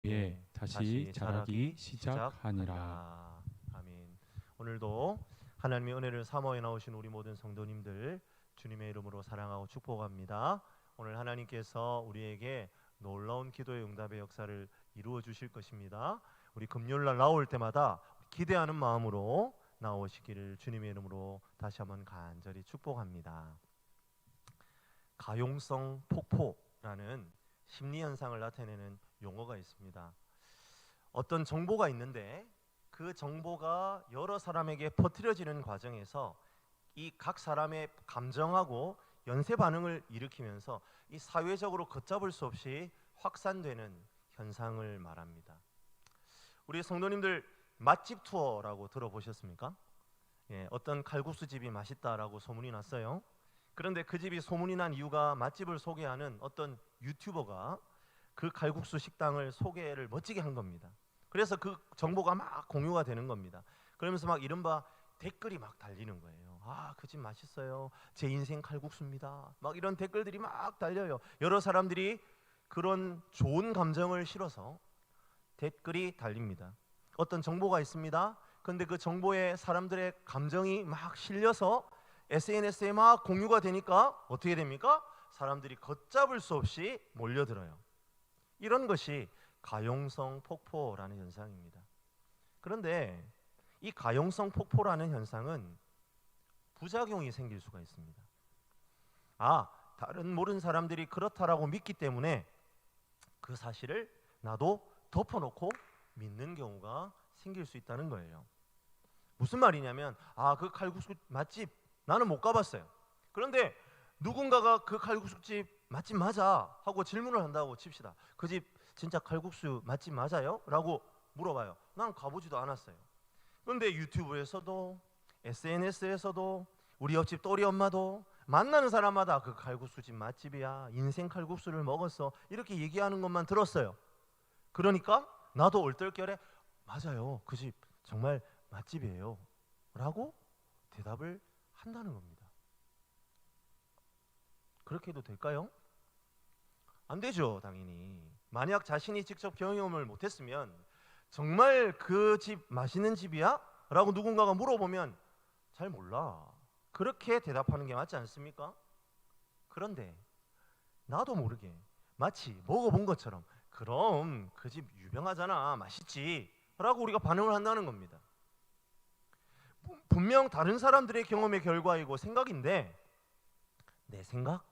예, 다시 자라기 시작하니라. 아멘. 오늘도 하나님의 은혜를 사모해 나오신 우리 모든 성도님들 주님의 이름으로 사랑하고 축복합니다. 오늘 하나님께서 우리에게 놀라운 기도의 응답의 역사를 이루어 주실 것입니다. 우리 금요일날 나올 때마다 기대하는 마음으로 나오시기를 주님의 이름으로 다시 한번 간절히 축복합니다. 가용성 폭포라는 심리 현상을 나타내는 용어가 있습니다. 어떤 정보가 있는데 그 정보가 여러 사람에게 퍼뜨려지는 과정에서 이 각 사람의 감정하고 연쇄 반응을 일으키면서 이 사회적으로 걷잡을 수 없이 확산되는 현상을 말합니다. 우리 성도님들 맛집 투어라고 들어보셨습니까? 예, 어떤 칼국수 집이 맛있다라고 소문이 났어요. 그런데 그 집이 소문이 난 이유가 맛집을 소개하는 어떤 유튜버가 그 칼국수 식당을 소개를 멋지게 한 겁니다. 그래서 그 정보가 막 공유가 되는 겁니다. 그러면서 막 이른바 댓글이 막 달리는 거예요. 아, 그 집 맛있어요. 제 인생 칼국수입니다. 막 이런 댓글들이 막 달려요. 여러 사람들이 그런 좋은 감정을 실어서 댓글이 달립니다. 어떤 정보가 있습니다. 그런데 그 정보에 사람들의 감정이 막 실려서 SNS에 막 공유가 되니까 어떻게 됩니까? 사람들이 걷잡을 수 없이 몰려들어요. 이런 것이 가용성 폭포라는 현상입니다. 그런데 이 가용성 폭포라는 현상은 부작용이 생길 수가 있습니다. 다른 모르는 사람들이 그렇다라고 믿기 때문에 그 사실을 나도 덮어놓고 믿는 경우가 생길 수 있다는 거예요. 무슨 말이냐면 그 칼국수 맛집 나는 못 가봤어요. 그런데 누군가가 그 칼국수집 맛집 맞아 하고 질문을 한다고 칩시다. 그 집 진짜 칼국수 맛집 맞아요? 라고 물어봐요. 나는 가보지도 않았어요. 그런데 유튜브에서도 SNS에서도 우리 옆집 또리 엄마도 만나는 사람마다 그 칼국수집 맛집이야, 인생 칼국수를 먹었어, 이렇게 얘기하는 것만 들었어요. 그러니까 나도 얼떨결에 맞아요, 그 집 정말 맛집이에요 라고 대답을 한다는 겁니다. 그렇게 해도 될까요? 안 되죠, 당연히. 만약 자신이 직접 경험을 못했으면 정말 그 집 맛있는 집이야? 라고 누군가가 물어보면 잘 몰라, 그렇게 대답하는 게 맞지 않습니까? 그런데 나도 모르게 마치 먹어본 것처럼 그럼 그 집 유명하잖아, 맛있지 라고 우리가 반응을 한다는 겁니다. 분명 다른 사람들의 경험의 결과이고 생각인데 내 생각,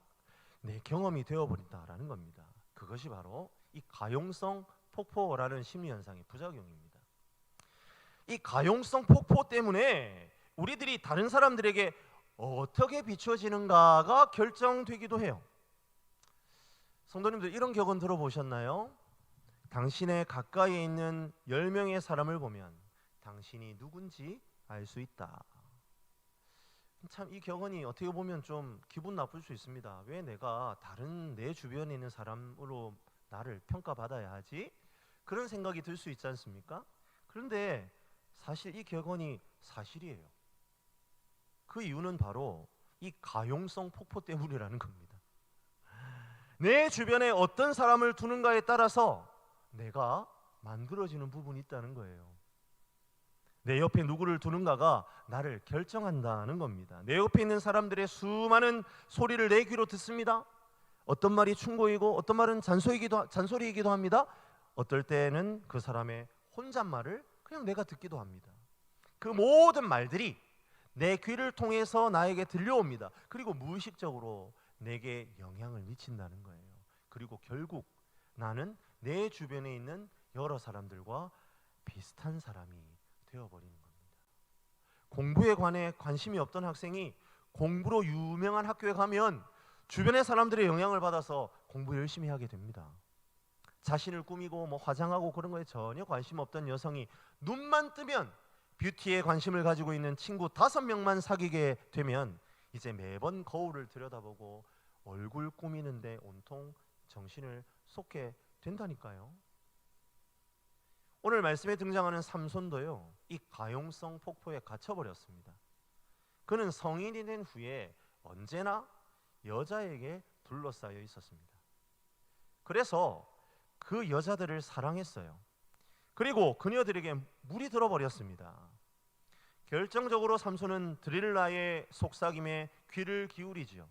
내 경험이 되어버린다라는 겁니다. 그것이 바로 이 가용성 폭포라는 심리현상의 부작용입니다. 이 가용성 폭포 때문에 우리들이 다른 사람들에게 어떻게 비춰지는가가 결정되기도 해요. 성도님들, 이런 격언 들어보셨나요? 당신의 가까이에 있는 10명의 사람을 보면 당신이 누군지 알 수 있다. 참, 이 격언이 어떻게 보면 좀 기분 나쁠 수 있습니다. 왜 내가 다른 내 주변에 있는 사람으로 나를 평가받아야 하지? 그런 생각이 들 수 있지 않습니까? 그런데 사실 이 격언이 사실이에요. 그 이유는 바로 이 가용성 폭포 때문이라는 겁니다. 내 주변에 어떤 사람을 두는가에 따라서 내가 만들어지는 부분이 있다는 거예요. 내 옆에 누구를 두는가가 나를 결정한다는 겁니다. 내 옆에 있는 사람들의 수많은 소리를 내 귀로 듣습니다. 어떤 말이 충고이고 어떤 말은 잔소리이기도 합니다. 어떨 때는 그 사람의 혼잣말을 그냥 내가 듣기도 합니다. 그 모든 말들이 내 귀를 통해서 나에게 들려옵니다. 그리고 무의식적으로 내게 영향을 미친다는 거예요. 그리고 결국 나는 내 주변에 있는 여러 사람들과 비슷한 사람이 되어버리는 겁니다. 공부에 관해 관심이 없던 학생이 공부로 유명한 학교에 가면 주변의 사람들의 영향을 받아서 공부 열심히 하게 됩니다. 자신을 꾸미고 화장하고 그런 거에 전혀 관심 없던 여성이 눈만 뜨면 뷰티에 관심을 가지고 있는 친구 5명만 사귀게 되면 이제 매번 거울을 들여다보고 얼굴 꾸미는데 온통 정신을 쏟게 된다니까요. 오늘 말씀에 등장하는 삼손도요, 이 가용성 폭포에 갇혀버렸습니다. 그는 성인이 된 후에 언제나 여자에게 둘러싸여 있었습니다. 그래서 그 여자들을 사랑했어요. 그리고 그녀들에게 물이 들어버렸습니다. 결정적으로 삼손은 드릴라의 속삭임에 귀를 기울이지요.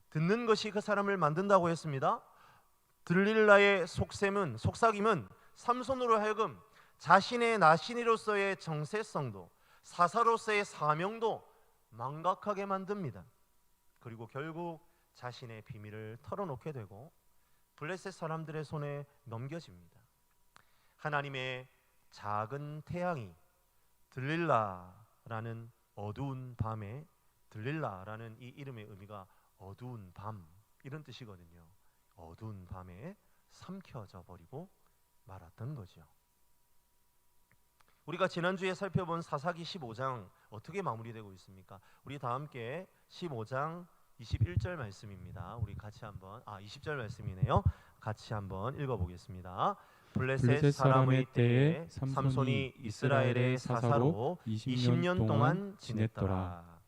듣는 것이 그 사람을 만든다고 했습니다. 드릴라의 속삭임은 삼손으로 하여금 자신의 나신이로서의 정체성도 사사로서의 사명도 망각하게 만듭니다. 그리고 결국 자신의 비밀을 털어놓게 되고 블레셋 사람들의 손에 넘겨집니다. 하나님의 작은 태양이 들릴라라는 어두운 밤에, 들릴라라는 이 이름의 의미가 어두운 밤 이런 뜻이거든요. 어두운 밤에 삼켜져 버리고 말았던 거죠. 우리가 지난주에 살펴본 사사기 15장 어떻게 마무리되고 있습니까? 우리 다 함께 15장 21절 말씀입니다. 우리 같이 한번 20절 말씀이네요. 같이 한번 읽어보겠습니다. 블레셋 사람의 때에 삼손이 이스라엘의 사사로 20년 동안 지냈더라.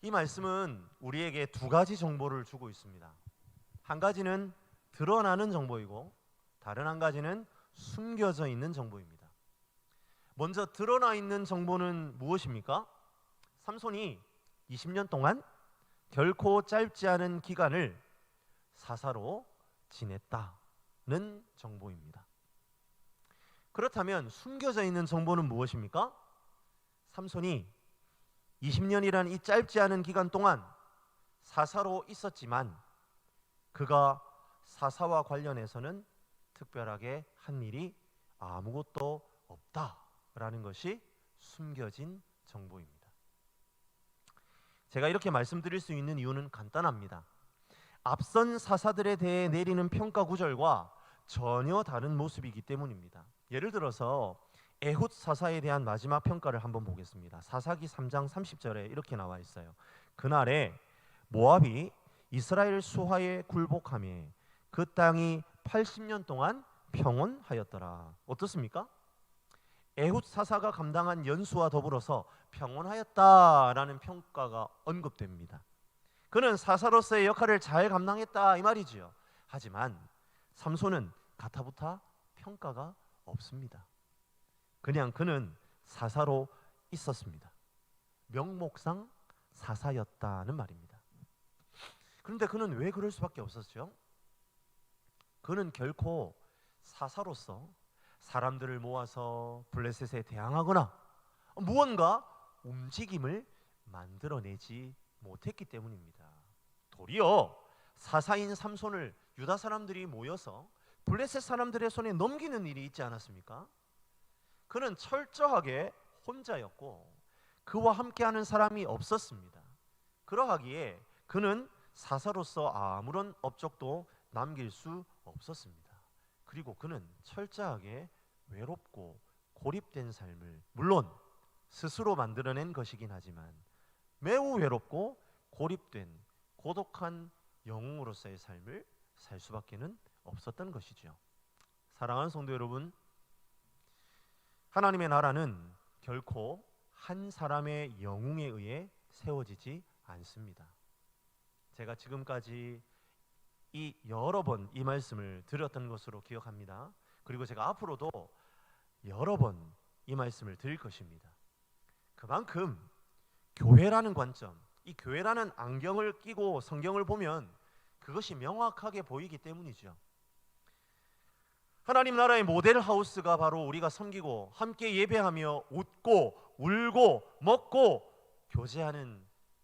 이 말씀은 우리에게 두 가지 정보를 주고 있습니다. 한 가지는 드러나는 정보이고 다른 한 가지는 숨겨져 있는 정보입니다. 먼저 드러나 있는 정보는 무엇입니까? 삼손이 20년 동안 결코 짧지 않은 기간을 사사로 지냈다는 정보입니다. 그렇다면 숨겨져 있는 정보는 무엇입니까? 삼손이 20년이란 이 짧지 않은 기간 동안 사사로 있었지만 그가 사사와 관련해서는 특별하게 한 일이 아무것도 없다라는 것이 숨겨진 정보입니다. 제가 이렇게 말씀드릴 수 있는 이유는 간단합니다. 앞선 사사들에 대해 내리는 평가 구절과 전혀 다른 모습이기 때문입니다. 예를 들어서 에훗 사사에 대한 마지막 평가를 한번 보겠습니다. 사사기 3장 30절에 이렇게 나와 있어요. 그날에 모압이 이스라엘 수하에 굴복하며 그 땅이 80년 동안 평온하였더라. 어떻습니까? 에훗 사사가 감당한 연수와 더불어서 평온하였다라는 평가가 언급됩니다. 그는 사사로서의 역할을 잘 감당했다 이 말이지요. 하지만 삼손은 가타부타 평가가 없습니다. 그냥 그는 사사로 있었습니다. 명목상 사사였다는 말입니다. 그런데 그는 왜 그럴 수밖에 없었죠? 그는 결코 사사로서 사람들을 모아서 블레셋에 대항하거나 무언가 움직임을 만들어내지 못했기 때문입니다. 도리어 사사인 삼손을 유다 사람들이 모여서 블레셋 사람들의 손에 넘기는 일이 있지 않았습니까? 그는 철저하게 혼자였고 그와 함께하는 사람이 없었습니다. 그러하기에 그는 사사로서 아무런 업적도 남길 수 없었습니다. 그리고 그는 철저하게 외롭고 고립된 삶을 물론 스스로 만들어낸 것이긴 하지만 매우 외롭고 고립된 고독한 영웅으로서의 삶을 살 수밖에는 없었던 것이죠. 사랑하는 성도 여러분, 하나님의 나라는 결코 한 사람의 영웅에 의해 세워지지 않습니다. 제가 지금까지 여러 번 이 말씀을 드렸던 것으로 기억합니다. 그리고 제가 앞으로도 여러 번 이 말씀을 드릴 것입니다. 그만큼 교회라는 관점, 이 교회라는 안경을 끼고 성경을 보면 그것이 명확하게 보이기 때문이죠. 하나님 나라의 모델 하우스가 바로 우리가 섬기고 함께 예배하며 웃고 울고 먹고 교제하는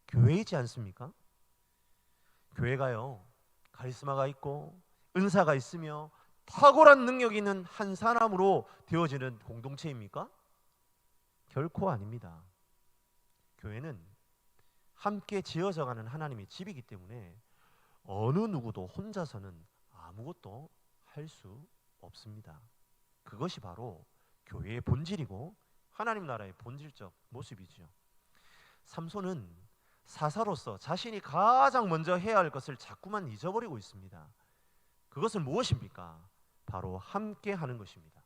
교회이지 않습니까? 교회가요, 카리스마가 있고 은사가 있으며 탁월한 능력이 있는 한 사람으로 되어지는 공동체입니까? 결코 아닙니다. 교회는 함께 지어져가는 하나님의 집이기 때문에 어느 누구도 혼자서는 아무것도 할 수 없습니다. 그것이 바로 교회의 본질이고 하나님 나라의 본질적 모습이죠. 삼손은 사사로서 자신이 가장 먼저 해야 할 것을 자꾸만 잊어버리고 있습니다. 그것은 무엇입니까? 바로 함께 하는 것입니다.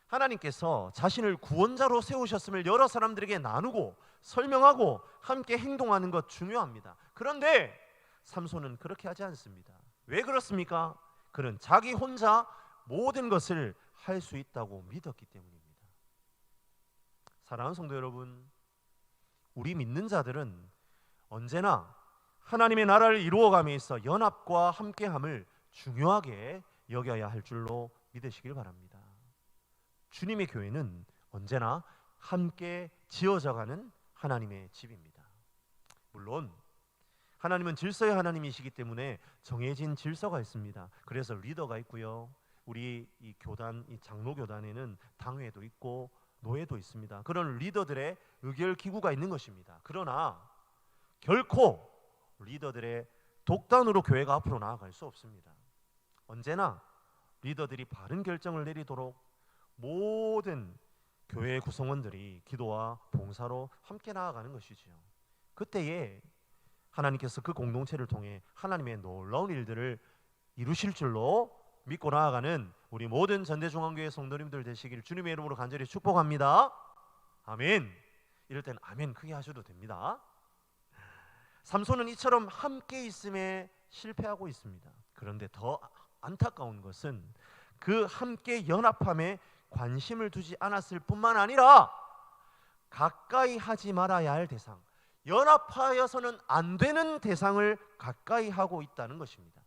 하나님께서 자신을 구원자로 세우셨음을 여러 사람들에게 나누고 설명하고 함께 행동하는 것 중요합니다. 그런데 삼손은 그렇게 하지 않습니다. 왜 그렇습니까? 그는 자기 혼자 모든 것을 할 수 있다고 믿었기 때문입니다. 사랑하는 성도 여러분, 우리 믿는 자들은 언제나 하나님의 나라를 이루어감에 있어 연합과 함께함을 중요하게 여겨야 할 줄로 믿으시길 바랍니다. 주님의 교회는 언제나 함께 지어져가는 하나님의 집입니다. 물론 하나님은 질서의 하나님이시기 때문에 정해진 질서가 있습니다. 그래서 리더가 있고요. 우리 이 교단, 이 장로 교단에는 당회도 있고 노예도 있습니다. 그런 리더들의 의결 기구가 있는 것입니다. 그러나 결코 리더들의 독단으로 교회가 앞으로 나아갈 수 없습니다. 언제나 리더들이 바른 결정을 내리도록 모든 교회 구성원들이 기도와 봉사로 함께 나아가는 것이지요. 그때에 하나님께서 그 공동체를 통해 하나님의 놀라운 일들을 이루실 줄로 믿고 나아가는 우리 모든 전대중앙교회 성도님들 되시길 주님의 이름으로 간절히 축복합니다. 아멘. 이럴 땐 아멘 크게 하셔도 됩니다. 삼손은 이처럼 함께 있음에 실패하고 있습니다. 그런데 더 안타까운 것은 그 함께 연합함에 관심을 두지 않았을 뿐만 아니라 가까이 하지 말아야 할 대상, 연합하여서는 안 되는 대상을 가까이 하고 있다는 것입니다.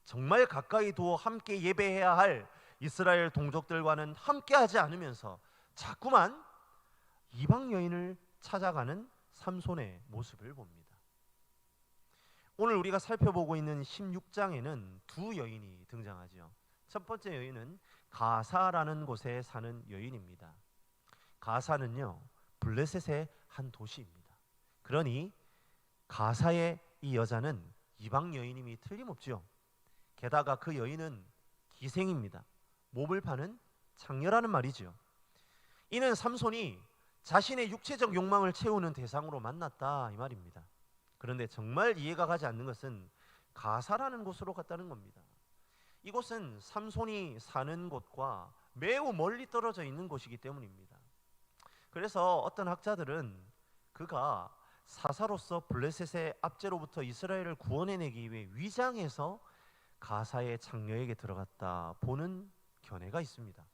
정말 가까이 두어 함께 예배해야 할 이스라엘 동족들과는 함께하지 않으면서 자꾸만 이방 여인을 찾아가는 삼손의 모습을 봅니다. 오늘 우리가 살펴보고 있는 16장에는 두 여인이 등장하죠. 첫 번째 여인은 가사라는 곳에 사는 여인입니다. 가사는요, 블레셋의 한 도시입니다. 그러니 가사의 이 여자는 이방 여인임이 틀림없죠. 게다가 그 여인은 기생입니다. 몸을 파는 창녀라는 말이죠. 이는 삼손이 자신의 육체적 욕망을 채우는 대상으로 만났다 이 말입니다. 그런데 정말 이해가 가지 않는 것은 가사라는 곳으로 갔다는 겁니다. 이곳은 삼손이 사는 곳과 매우 멀리 떨어져 있는 곳이기 때문입니다. 그래서 어떤 학자들은 그가 사사로서 블레셋의 압제로부터 이스라엘을 구원해내기 위해 위장해서 가사의 창녀에게 들어갔다 보는 견해가 있습니다.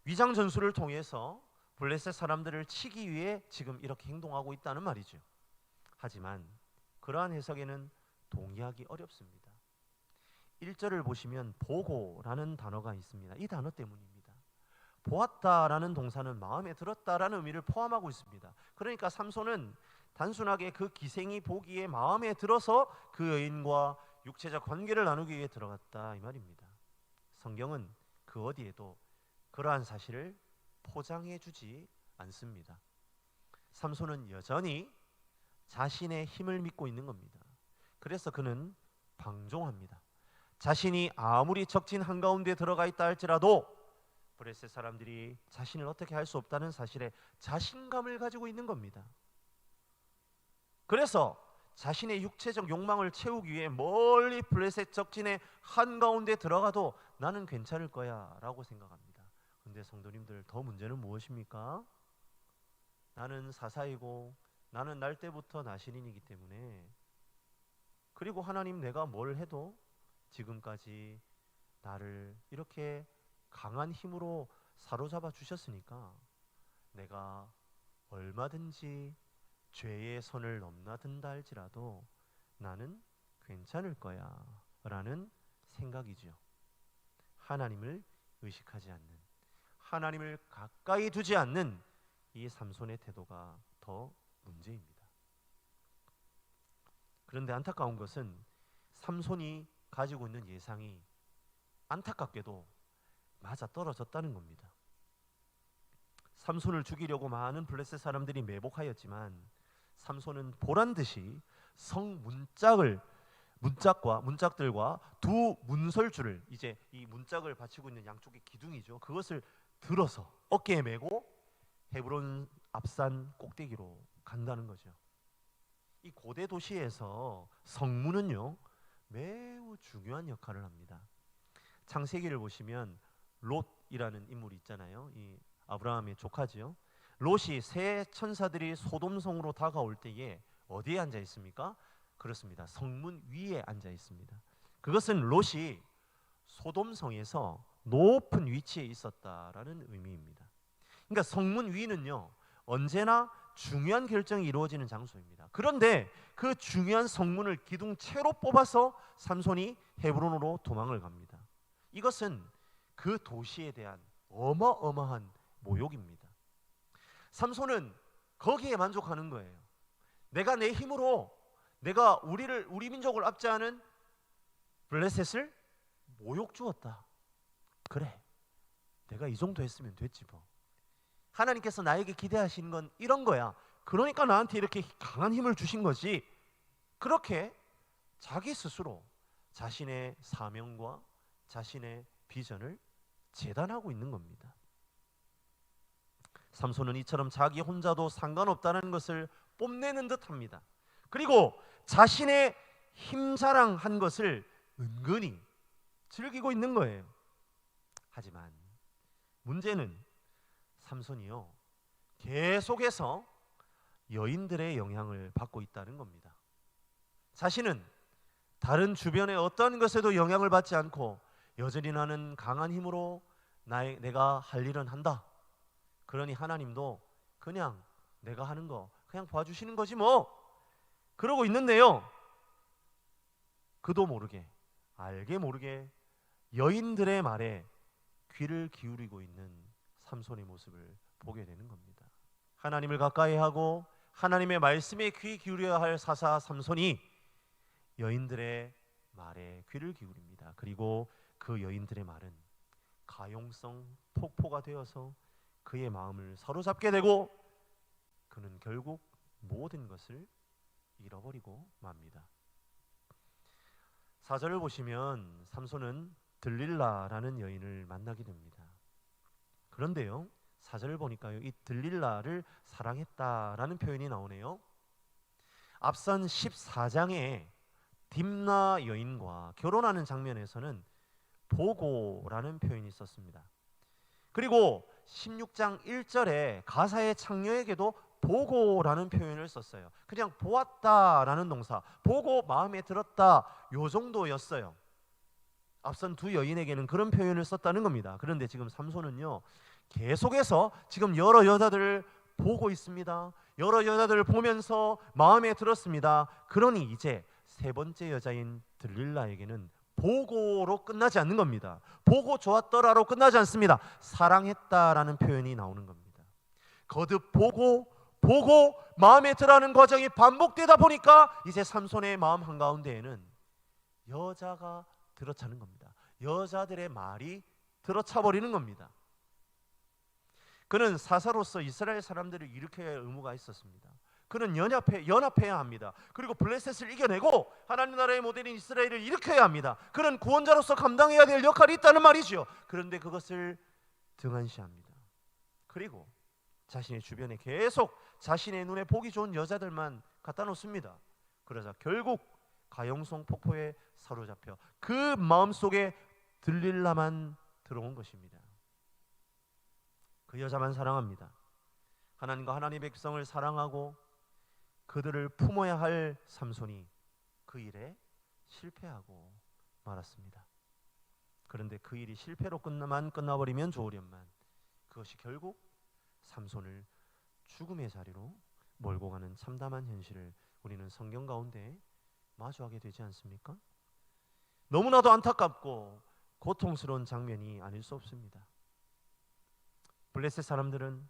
위장 전술을 통해서 블레셋 사람들을 치기 위해 지금 이렇게 행동하고 있다는 말이죠. 하지만 그러한 해석에는 동의하기 어렵습니다. 1절을 보시면 보고라는 단어가 있습니다. 이 단어 때문입니다. 보았다라는 동사는 마음에 들었다라는 의미를 포함하고 있습니다. 그러니까 삼손은 단순하게 그 기생이 보기에 마음에 들어서 그 여인과 육체적 관계를 나누기 위해 들어갔다 이 말입니다. 성경은 그 어디에도 그러한 사실을 포장해 주지 않습니다. 삼손은 여전히 자신의 힘을 믿고 있는 겁니다. 그래서 그는 방종합니다. 자신이 아무리 적진 한가운데 들어가 있다 할지라도 블레셋 사람들이 자신을 어떻게 할 수 없다는 사실에 자신감을 가지고 있는 겁니다. 그래서 자신의 육체적 욕망을 채우기 위해 멀리 블레셋 적진의 한가운데 들어가도 나는 괜찮을 거야 라고 생각합니다. 그런데 성도님들, 더 문제는 무엇입니까? 나는 사사이고 나는 날 때부터 나신인이기 때문에, 그리고 하나님 내가 뭘 해도 지금까지 나를 이렇게 강한 힘으로 사로잡아 주셨으니까 내가 얼마든지 죄의 선을 넘나든다 할지라도 나는 괜찮을 거야 라는 생각이죠. 하나님을 의식하지 않는, 하나님을 가까이 두지 않는 이 삼손의 태도가 더 문제입니다. 그런데 안타까운 것은 삼손이 가지고 있는 예상이 안타깝게도 맞아 떨어졌다는 겁니다. 삼손을 죽이려고 많은 블레셋 사람들이 매복하였지만 삼손은 보란듯이 문짝들과 두 문설주를, 이제 이 문짝을 받치고 있는 양쪽의 기둥이죠, 그것을 들어서 어깨에 메고 헤브론 앞산 꼭대기로 간다는 거죠. 이 고대 도시에서 성문은요 매우 중요한 역할을 합니다. 창세기를 보시면 롯이라는 인물이 있잖아요. 이 아브라함의 조카지요. 롯이 세 천사들이 소돔성으로 다가올 때에 어디에 앉아 있습니까? 그렇습니다. 성문 위에 앉아 있습니다. 그것은 롯이 소돔성에서 높은 위치에 있었다라는 의미입니다. 그러니까 성문 위는요, 언제나 중요한 결정이 이루어지는 장소입니다. 그런데 그 중요한 성문을 기둥채로 뽑아서 삼손이 헤브론으로 도망을 갑니다. 이것은 그 도시에 대한 어마어마한 모욕입니다. 삼손은 거기에 만족하는 거예요. 내가 내 힘으로 내가 우리 민족을 압제하는 블레셋을 모욕 주었다. 그래, 내가 이 정도 했으면 됐지 뭐. 하나님께서 나에게 기대하시는 건 이런 거야. 그러니까 나한테 이렇게 강한 힘을 주신 거지. 그렇게 자기 스스로 자신의 사명과 자신의 비전을 재단하고 있는 겁니다. 삼손은 이처럼 자기 혼자도 상관없다는 것을 뽐내는 듯합니다. 그리고 자신의 힘 자랑한 것을 은근히 즐기고 있는 거예요. 하지만 문제는 삼손이요, 계속해서 여인들의 영향을 받고 있다는 겁니다. 자신은 다른 주변의 어떤 것에도 영향을 받지 않고 여전히 나는 강한 힘으로 내가 할 일은 한다. 그러니 하나님도 그냥 내가 하는 거 그냥 봐주시는 거지 뭐. 그러고 있는데요, 그도 모르게 알게 모르게 여인들의 말에 귀를 기울이고 있는 삼손의 모습을 보게 되는 겁니다. 하나님을 가까이 하고 하나님의 말씀에 귀 기울여야 할 사사 삼손이 여인들의 말에 귀를 기울입니다. 그리고 그 여인들의 말은 가용성 폭포가 되어서 그의 마음을 사로잡게 되고 그는 결국 모든 것을 잃어버리고 맙니다. 4절을 보시면 삼손은 들릴라라는 여인을 만나게 됩니다. 그런데요, 4절을 보니까요, 이 들릴라를 사랑했다라는 표현이 나오네요. 앞선 14장에 딥나 여인과 결혼하는 장면에서는 보고라는 표현이 있었습니다. 그리고 16장 1절에 가사의 창녀에게도 보고라는 표현을 썼어요. 그냥 보았다라는 동사, 보고 마음에 들었다, 요 정도였어요. 앞선 두 여인에게는 그런 표현을 썼다는 겁니다. 그런데 지금 삼손은요, 계속해서 지금 여러 여자들을 보고 있습니다. 여러 여자들을 보면서 마음에 들었습니다. 그러니 이제 세 번째 여자인 들릴라에게는 보고로 끝나지 않는 겁니다. 보고 좋았더라로 끝나지 않습니다. 사랑했다라는 표현이 나오는 겁니다. 거듭 보고 마음에 들어하는 과정이 반복되다 보니까 이제 삼손의 마음 한가운데에는 여자가 들어차는 겁니다. 여자들의 말이 들어차 버리는 겁니다. 그는 사사로서 이스라엘 사람들을 일으켜야 할 의무가 있었습니다. 그는 연합해야 합니다. 그리고 블레셋을 이겨내고 하나님 나라의 모델인 이스라엘을 일으켜야 합니다. 그는 구원자로서 감당해야 될 역할이 있다는 말이죠. 그런데 그것을 등한시합니다. 그리고 자신의 주변에 계속 자신의 눈에 보기 좋은 여자들만 갖다 놓습니다. 그러자 결국 가용성 폭포에 사로잡혀 그 마음속에 들릴라만 들어온 것입니다. 그 여자만 사랑합니다. 하나님과 하나님의 백성을 사랑하고 그들을 품어야 할 삼손이 그 일에 실패하고 말았습니다. 그런데 그 일이 실패로 끝나버리면 좋으련만 그것이 결국 삼손을 죽음의 자리로 몰고 가는 참담한 현실을 우리는 성경 가운데 마주하게 되지 않습니까? 너무나도 안타깝고 고통스러운 장면이 아닐 수 없습니다. 블레셋 사람들은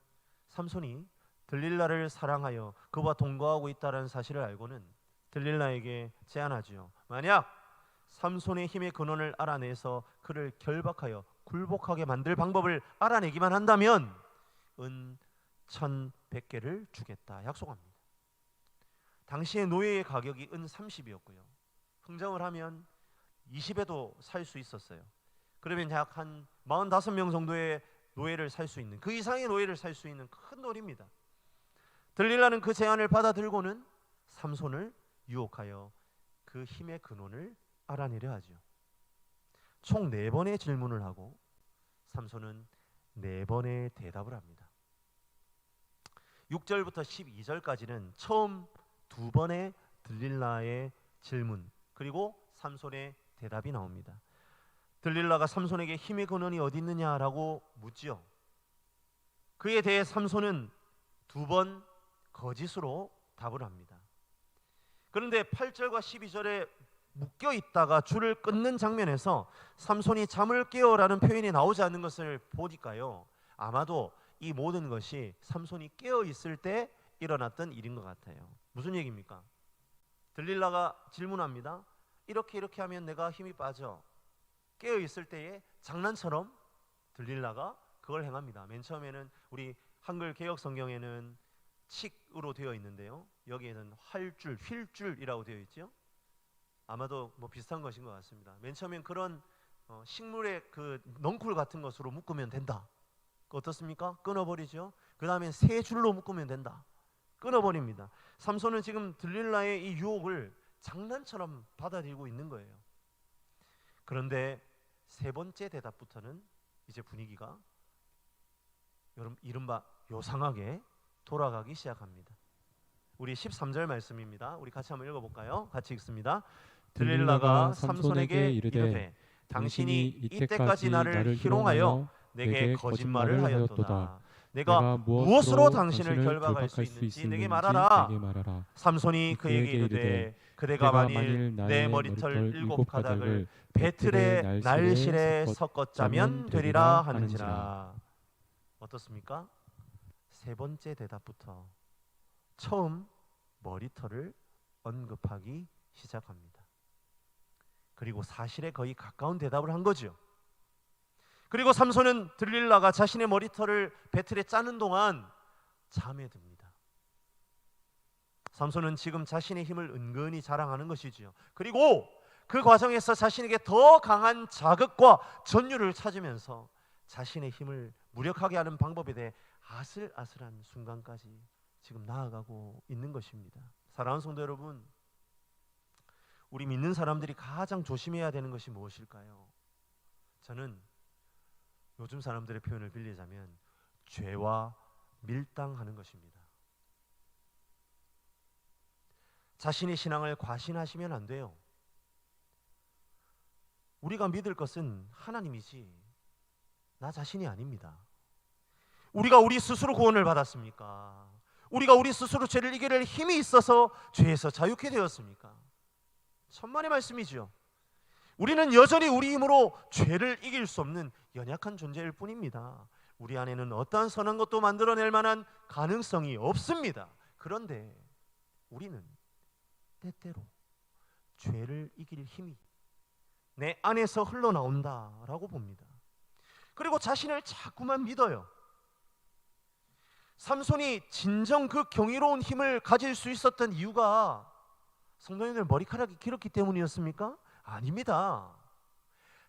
삼손이 들릴라를 사랑하여 그와 동거하고 있다는 사실을 알고는 들릴라에게 제안하지요. 만약 삼손의 힘의 근원을 알아내서 그를 결박하여 굴복하게 만들 방법을 알아내기만 한다면 은 1,100개를 주겠다 약속합니다. 당시의 노예의 가격이 은 30이었고요. 흥정을 하면 20에도 살 수 있었어요. 그러면 약 한 45명 정도의 노예를 살 수 있는, 그 이상의 노예를 살 수 있는 큰 돈입니다. 들릴라는 그 제안을 받아들고는 삼손을 유혹하여 그 힘의 근원을 알아내려 하죠. 총 4번의 질문을 하고 삼손은 4번의 대답을 합니다. 6절부터 12절까지는 처음 2번의 들릴라의 질문 그리고 삼손의 대답이 나옵니다. 들릴라가 삼손에게 힘의 근원이 어디 있느냐라고 묻지요. 그에 대해 삼손은 2번 거짓으로 답을 합니다. 그런데 8절과 12절에 묶여 있다가 줄을 끊는 장면에서 삼손이 잠을 깨어라는 표현이 나오지 않는 것을 보니까요, 아마도 이 모든 것이 삼손이 깨어 있을 때 일어났던 일인 것 같아요. 무슨 얘기입니까? 들릴라가 질문합니다. 이렇게 하면 내가 힘이 빠져. 깨어 있을 때에 장난처럼 들릴라가 그걸 행합니다. 맨 처음에는 우리 한글 개역 성경에는 칙으로 되어 있는데요, 여기에는 활줄, 휠줄이라고 되어 있죠. 아마도 뭐 비슷한 것인 것 같습니다. 맨 처음엔 그런 식물의 그 넝쿨 같은 것으로 묶으면 된다. 어떻습니까? 끊어버리죠. 그 다음엔 세 줄로 묶으면 된다. 끊어버립니다. 삼손은 지금 들릴라의 이 유혹을 장난처럼 받아들이고 있는 거예요. 그런데 세 번째 대답부터는 이제 분위기가 이른바 요상하게 돌아가기 시작합니다. 우리 13절 말씀입니다. 우리 같이 한번 읽어볼까요? 같이 읽습니다. 들릴라가 삼손에게 이르되 당신이 이때까지 나를 희롱하여 내게 거짓말을 하였도다. 내가 무엇으로 당신을 결박할 수 있는지 내게 말하라. 삼손이 그에게 이르되 그대가 만일 내 머리털 7가닥을 배틀의 날실에 섞었자면 되리라 하는지라. 어떻습니까? 세 번째 대답부터 처음 머리털을 언급하기 시작합니다. 그리고 사실에 거의 가까운 대답을 한 거죠. 그리고 삼손은 들릴라가 자신의 머리털을 배틀에 짜는 동안 잠에 듭니다. 삼손은 지금 자신의 힘을 은근히 자랑하는 것이지요. 그리고 그 과정에서 자신에게 더 강한 자극과 전율을 찾으면서 자신의 힘을 무력하게 하는 방법에 대해 아슬아슬한 순간까지 지금 나아가고 있는 것입니다. 사랑하는 성도 여러분, 우리 믿는 사람들이 가장 조심해야 되는 것이 무엇일까요? 저는 요즘 사람들의 표현을 빌리자면 죄와 밀당하는 것입니다. 자신의 신앙을 과신하시면 안 돼요. 우리가 믿을 것은 하나님이지 나 자신이 아닙니다. 우리가 우리 스스로 구원을 받았습니까? 우리가 우리 스스로 죄를 이겨낼 힘이 있어서 죄에서 자유케 되었습니까? 천만의 말씀이죠. 우리는 여전히 우리 힘으로 죄를 이길 수 없는 연약한 존재일 뿐입니다. 우리 안에는 어떠한 선한 것도 만들어낼 만한 가능성이 없습니다. 그런데 우리는 때때로 죄를 이길 힘이 내 안에서 흘러나온다라고 봅니다. 그리고 자신을 자꾸만 믿어요. 삼손이 진정 그 경이로운 힘을 가질 수 있었던 이유가 성도님들 머리카락이 길었기 때문이었습니까? 아닙니다.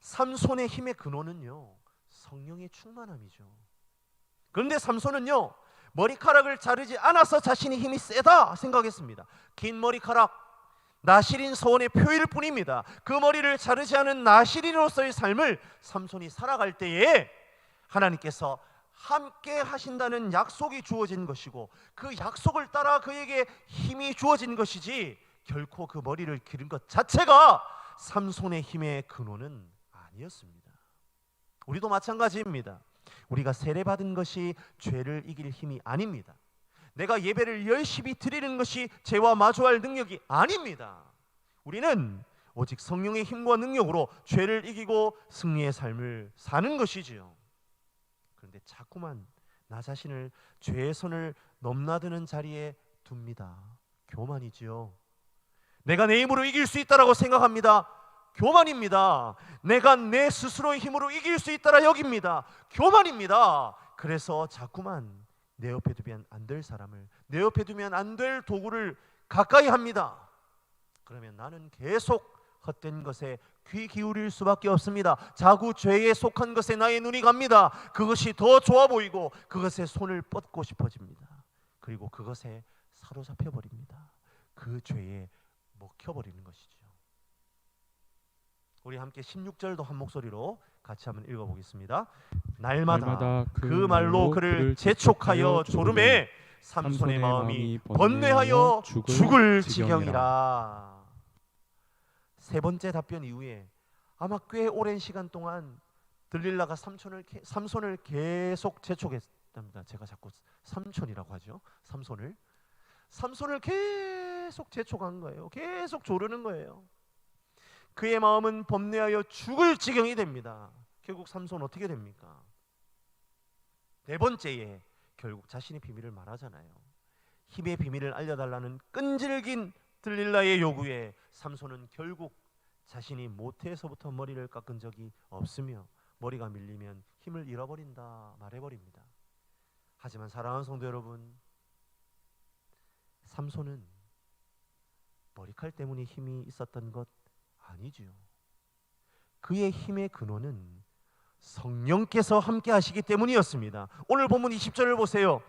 삼손의 힘의 근원은요, 성령의 충만함이죠. 그런데 삼손은요, 머리카락을 자르지 않아서 자신의 힘이 세다 생각했습니다. 긴 머리카락, 나시린 서원의 표일 뿐입니다. 그 머리를 자르지 않은 나시린으로서의 삶을 삼손이 살아갈 때에 하나님께서 함께 하신다는 약속이 주어진 것이고, 그 약속을 따라 그에게 힘이 주어진 것이지 결코 그 머리를 기른 것 자체가 삼손의 힘의 근원은 아니었습니다. 우리도 마찬가지입니다. 우리가 세례받은 것이 죄를 이길 힘이 아닙니다. 내가 예배를 열심히 드리는 것이 죄와 마주할 능력이 아닙니다. 우리는 오직 성령의 힘과 능력으로 죄를 이기고 승리의 삶을 사는 것이지요. 그런데 자꾸만 나 자신을 죄의 선을 넘나드는 자리에 둡니다. 교만이지요. 내가 내 힘으로 이길 수 있다라고 생각합니다. 교만입니다. 내가 내 스스로의 힘으로 이길 수 있다라 여깁니다. 교만입니다. 그래서 자꾸만 내 옆에 두면 안 될 사람을, 내 옆에 두면 안 될 도구를 가까이 합니다. 그러면 나는 계속 헛된 것에 귀 기울일 수밖에 없습니다. 자꾸 죄에 속한 것에 나의 눈이 갑니다. 그것이 더 좋아 보이고 그것에 손을 뻗고 싶어집니다. 그리고 그것에 사로잡혀 버립니다. 그 죄에 먹혀버리는 것이죠. 우리 함께 16절도 한 목소리로 같이 한번 읽어보겠습니다. 날마다 그 말로 그를 재촉하여 조름에 삼손의 마음이 번뇌하여 죽을 지경이라. 세 번째 답변 이후에 아마 꽤 오랜 시간 동안 들릴라가 삼손을 계속 재촉했답니다. 제가 자꾸 삼촌이라고 하죠. 삼손을 계속 재촉한 거예요. 계속 조르는 거예요. 그의 마음은 범내하여 죽을 지경이 됩니다. 결국 삼손 어떻게 됩니까? 네 번째에 결국 자신의 비밀을 말하잖아요. 힘의 비밀을 알려달라는 끈질긴 들릴라의 요구에 삼손은 결국 자신이 모태에서부터 머리를 깎은 적이 없으며 머리가 밀리면 힘을 잃어버린다 말해버립니다. 하지만 사랑하는 성도 여러분, 삼손은 머리칼 때문에 힘이 있었던 것 아니지요. 그의 힘의 근원은 성령께서 함께 하시기 때문이었습니다. 오늘 본문 20절을 보세요.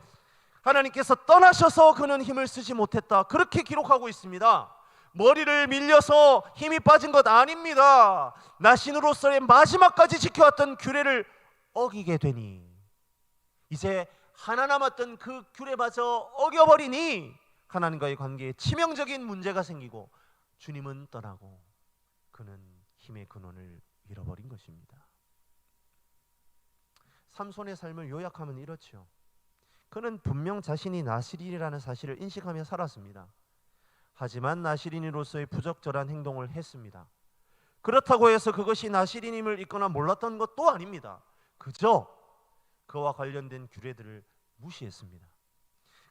하나님께서 떠나셔서 그는 힘을 쓰지 못했다, 그렇게 기록하고 있습니다. 머리를 밀려서 힘이 빠진 것 아닙니다. 나신으로서의 마지막까지 지켜왔던 규례를 어기게 되니 이제 하나 남았던 그 규례마저 어겨버리니 하나님과의 관계에 치명적인 문제가 생기고 주님은 떠나고 그는 힘의 근원을 잃어버린 것입니다. 삼손의 삶을 요약하면 이렇죠. 그는 분명 자신이 나시린이라는 사실을 인식하며 살았습니다. 하지만 나시린이로서의 부적절한 행동을 했습니다. 그렇다고 해서 그것이 나시린임을 잊거나 몰랐던 것도 아닙니다. 그저 그와 관련된 규례들을 무시했습니다.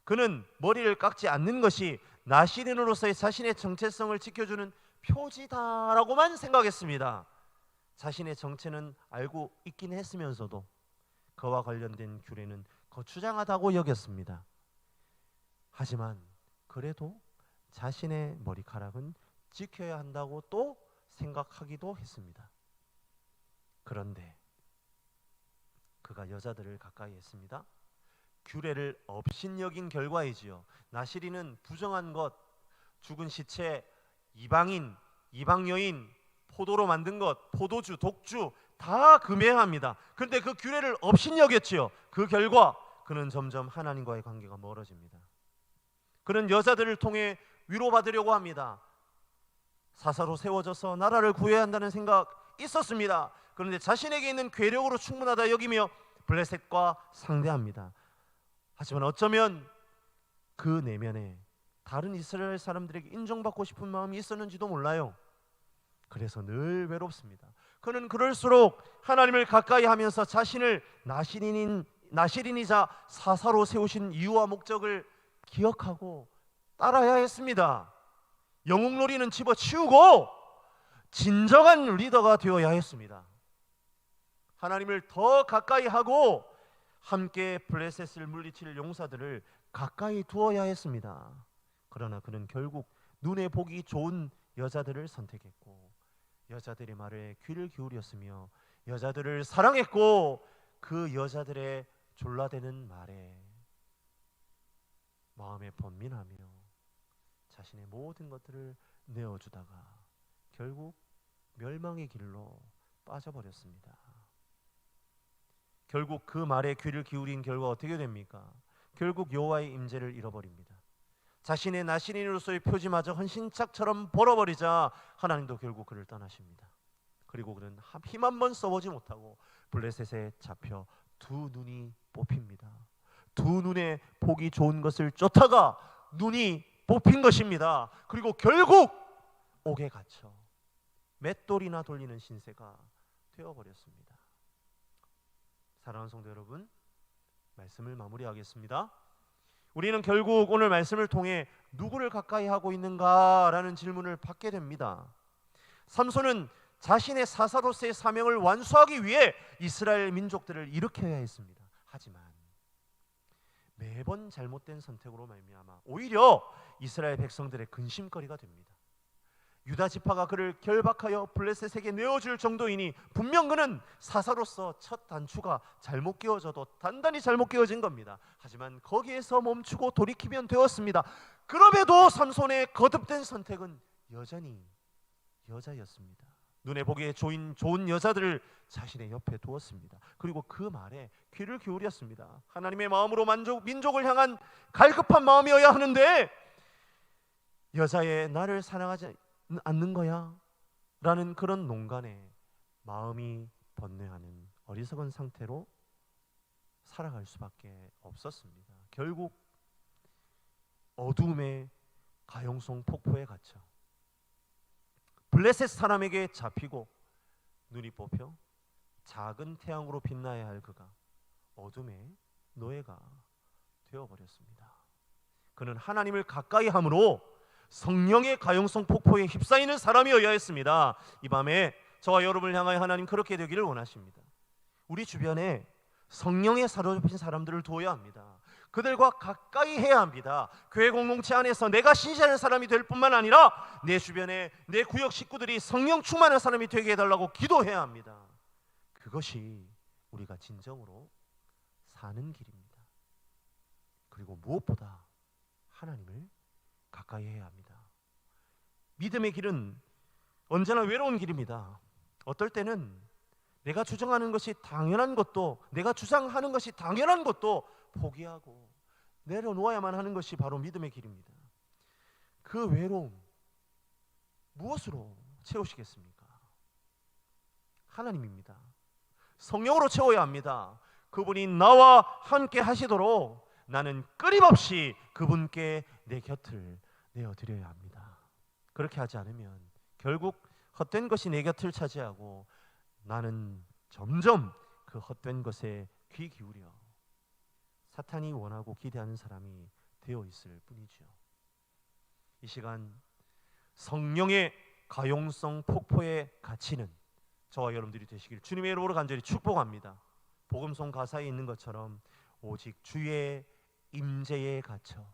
그는 머리를 깎지 않는 것이 나시린으로서의 자신의 정체성을 지켜주는 표지다라고만 생각했습니다. 자신의 정체는 알고 있긴 했으면서도 그와 관련된 규례는 거추장하다고 여겼습니다. 하지만 그래도 자신의 머리카락은 지켜야 한다고 또 생각하기도 했습니다. 그런데 그가 여자들을 가까이 했습니다. 규례를 업신여긴 결과이지요. 나시린은 부정한 것, 죽은 시체, 이방인, 이방 여인, 포도로 만든 것, 포도주, 독주 다 금해합니다. 그런데 그 규례를 업신여겼지요. 그 결과 그는 점점 하나님과의 관계가 멀어집니다. 그는 여자들을 통해 위로받으려고 합니다. 사사로 세워져서 나라를 구해야 한다는 생각 있었습니다. 그런데 자신에게 있는 괴력으로 충분하다 여기며 블레셋과 상대합니다. 하지만 어쩌면 그 내면에 다른 이스라엘 사람들에게 인정받고 싶은 마음이 있었는지도 몰라요. 그래서 늘 외롭습니다. 그는 그럴수록 하나님을 가까이 하면서 자신을 나시린이자 사사로 세우신 이유와 목적을 기억하고 따라야 했습니다. 영웅놀이는 집어치우고 진정한 리더가 되어야 했습니다. 하나님을 더 가까이 하고 함께 블레셋을 물리칠 용사들을 가까이 두어야 했습니다. 그러나 그는 결국 눈에 보기 좋은 여자들을 선택했고 여자들의 말에 귀를 기울였으며 여자들을 사랑했고 그 여자들의 졸라대는 말에 마음에 번민하며 자신의 모든 것들을 내어주다가 결국 멸망의 길로 빠져버렸습니다. 결국 그 말에 귀를 기울인 결과 어떻게 됩니까? 결국 여호와의 임재를 잃어버립니다. 자신의 나시린으로서의 표지마저 헌신짝처럼 벌어버리자 하나님도 결국 그를 떠나십니다. 그리고 그는 힘 한 번 써보지 못하고 블레셋에 잡혀 두 눈이 뽑힙니다. 두 눈에 보기 좋은 것을 쫓다가 눈이 뽑힌 것입니다. 그리고 결국 옥에 갇혀 맷돌이나 돌리는 신세가 되어버렸습니다. 사랑하는 성도 여러분, 말씀을 마무리하겠습니다. 우리는 결국 오늘 말씀을 통해 누구를 가까이 하고 있는가라는 질문을 받게 됩니다. 삼손은 자신의 사사로서의 사명을 완수하기 위해 이스라엘 민족들을 일으켜야 했습니다. 하지만 매번 잘못된 선택으로 말미암아 오히려 이스라엘 백성들의 근심거리가 됩니다. 유다 지파가 그를 결박하여 블레셋에게 내어줄 정도이니 분명 그는 사사로서 첫 단추가 잘못 끼워져도 단단히 잘못 끼워진 겁니다. 하지만 거기에서 멈추고 돌이키면 되었습니다. 그럼에도 삼손의 거듭된 선택은 여전히 여자였습니다. 눈에 보기에 좋은 여자들을 자신의 옆에 두었습니다. 그리고 그 말에 귀를 기울였습니다. 하나님의 마음으로 민족을 향한 갈급한 마음이어야 하는데 여자의 나를 사랑하지 않는 거야? 라는 그런 농간에 마음이 번뇌하는 어리석은 상태로 살아갈 수밖에 없었습니다. 결국 어둠의 가용성 폭포에 갇혀 블레셋 사람에게 잡히고 눈이 뽑혀 작은 태양으로 빛나야 할 그가 어둠의 노예가 되어버렸습니다. 그는 하나님을 가까이 함으로 성령의 가용성 폭포에 휩싸이는 사람이어야 했습니다. 이 밤에 저와 여러분을 향하여 하나님 그렇게 되기를 원하십니다. 우리 주변에 성령에 사로잡힌 사람들을 두어야 합니다. 그들과 가까이 해야 합니다. 교회 공동체 안에서 내가 신실한 사람이 될 뿐만 아니라 내 주변에 내 구역 식구들이 성령 충만한 사람이 되게 해달라고 기도해야 합니다. 그것이 우리가 진정으로 사는 길입니다. 그리고 무엇보다 하나님을 가까이 해야 합니다. 믿음의 길은 언제나 외로운 길입니다. 어떨 때는 내가 주장하는 것이 당연한 것도, 내가 주장하는 것이 당연한 것도 포기하고 내려놓아야만 하는 것이 바로 믿음의 길입니다. 그 외로움 무엇으로 채우시겠습니까? 하나님입니다. 성령으로 채워야 합니다. 그분이 나와 함께 하시도록 나는 끊임없이 그분께 내 곁을 내어드려야 합니다. 그렇게 하지 않으면 결국 헛된 것이 내 곁을 차지하고 나는 점점 그 헛된 것에 귀 기울여 사탄이 원하고 기대하는 사람이 되어 있을 뿐이죠. 이 시간 성령의 가용성 폭포에 갇히는 저와 여러분들이 되시길 주님의 이름으로 간절히 축복합니다. 복음송 가사에 있는 것처럼 오직 주의 임재에 갇혀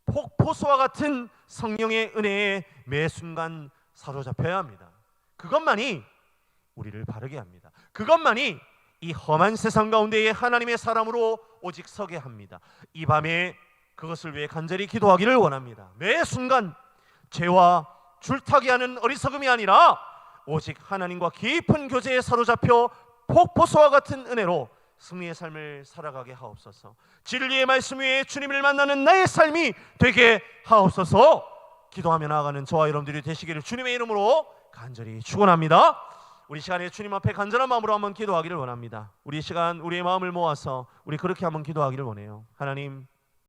폭포수와 같은 성령의 은혜에 매 순간 사로잡혀야 합니다. 그것만이 우리를 바르게 합니다. 그것만이 이 험한 세상 가운데에 하나님의 사람으로 오직 서게 합니다. 이 밤에 그것을 위해 간절히 기도하기를 원합니다. 매 순간 죄와 줄타기 하는 어리석음이 아니라 오직 하나님과 깊은 교제에 사로잡혀 폭포수와 같은 은혜로 승리의 삶을 살아가게 하옵소서. 진리의 말씀 위에 주님을 만나는 나의 삶이 되게 하옵소서. 기도하며 나아가는 저와 여러분들이 되시기를 주님의 이름으로 간절히 축원합니다. 우리 시간에 주님 앞에 간절한 마음으로 한번 기도하기를 원합니다. 우리 시간 우리의 마음을 모아서 우리 그렇게 한번 기도하기를 원해요. 하나님,